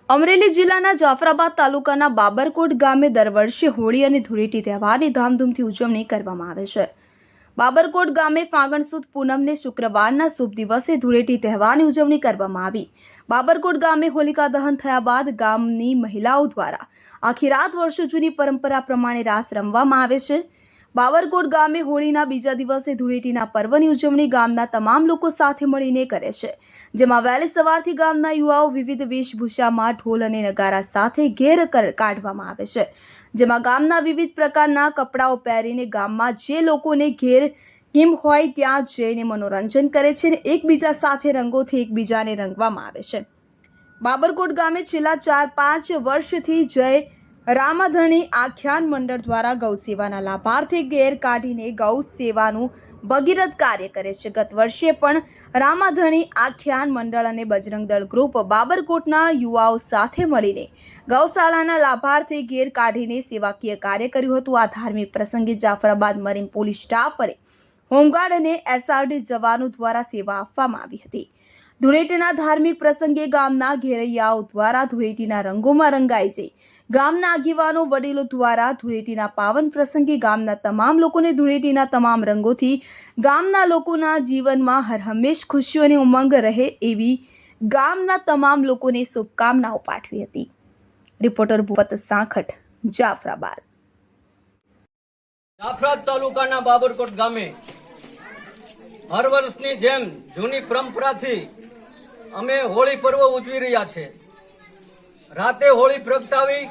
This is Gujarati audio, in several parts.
અમરેલી જિલ્લાના જાફરાબાદ તાલુકાના બાબરકોટ ગામે દર વર્ષે હોળી અને ધૂળેટી તહેવારની ધામધૂમથી ઉજવણી કરવામાં આવે છે। બાબરકોટ ગામે ફાગણ સુદ પૂનમને શુક્રવારના શુભ દિવસે ધૂળેટી તહેવારની ઉજવણી કરવામાં આવી। બાબરકોટ ગામે હોલિકા દહન થયા બાદ ગામની મહિલાઓ દ્વારા આખી રાત વર્ષો જૂની પરંપરા પ્રમાણે રાસ રમવામાં આવે છે। બાબરકોટ ગામે હોળીના બીજા દિવસે ધૂળેટીના પર્વની ઉજવણી ગામના તમામ લોકો સાથે મળીને કરે છે, જેમાં વહેલી સવારથી ગામના યુવાઓ વિવિધ વેશભૂષામાં ઢોલ અને નગારા સાથે ઘેર કાઢવામાં આવે છે, જેમાં ગામના વિવિધ પ્રકારના કપડાઓ પહેરીને ગામમાં જે લોકોને ઘેર કેમ હોય ત્યાં જઈને મનોરંજન કરે છે અને એકબીજા સાથે રંગોથી એકબીજાને રંગવામાં આવે છે। બાબરકોટ ગામે છેલ્લા 4-5 વર્ષથી જય રામાધણી આખ્યાન મંડળ દ્વારા ગૌ સેવાના લાભાર્થે ઘેર કાઢીને ગૌ સેવાનું ભગીરથ કાર્ય કરે છે। ગત વર્ષે પણ રામાધણી આખ્યાન મંડળ અને બજરંગ દળ ગ્રુપ બાબરકોટના યુવાઓ સાથે મળીને ગૌશાળાના લાભાર્થે ઘેર કાઢીને સેવાકીય કાર્ય કર્યું હતું। આ ધાર્મિક પ્રસંગે જાફરાબાદ મરીન પોલીસ સ્ટાફ અને હોમગાર્ડ અને એસઆરડી જવાનો દ્વારા સેવા આપવામાં આવી હતી। ધૂળેટીના ધાર્મિક પ્રસંગે ગામના ઘેરૈયાઓ દ્વારા ધૂળેટીના રંગોમાં રંગાઈ જઈ ગામના આગેવાનો વડીલો દ્વારા ધૂળેટીના પાવન પ્રસંગે ગામના તમામ લોકોને ધૂળેટીના તમામ રંગોથી ગામના લોકોના જીવનમાં હરહંમેશ ખુશીઓ અને ઉમંગ રહે એવી ગામના તમામ લોકોને શુભકામનાઓ પાઠવી હતી। રિપોર્ટર ભૂપત સાંખટ, જાફરાબાદ। જાફરાબાદ તાલુકાના બાબરકોટ ગામે હર વર્ષની જેમ જૂની પરંપરાથી અમે હોળી પર્વ ઉજવી રહ્યા છે। રાતે હોળી પ્રગટાવી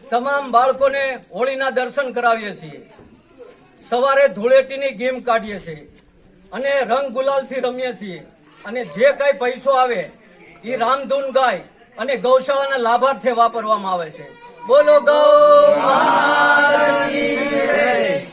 તમામ બાળકોને હોળીના દર્શન કરાવીએ છીએ। સવારે ધૂળેટીની ગેમ કાઢીએ છીએ અને રંગ ગુલાલથી રમીએ છીએ અને જે કાંઈ પૈસો આવે એ રામધૂન ગાય અને ગૌશાળાના લાભાર્થે વાપરવામાં આવે છે। બોલો ગૌ માતાની જય।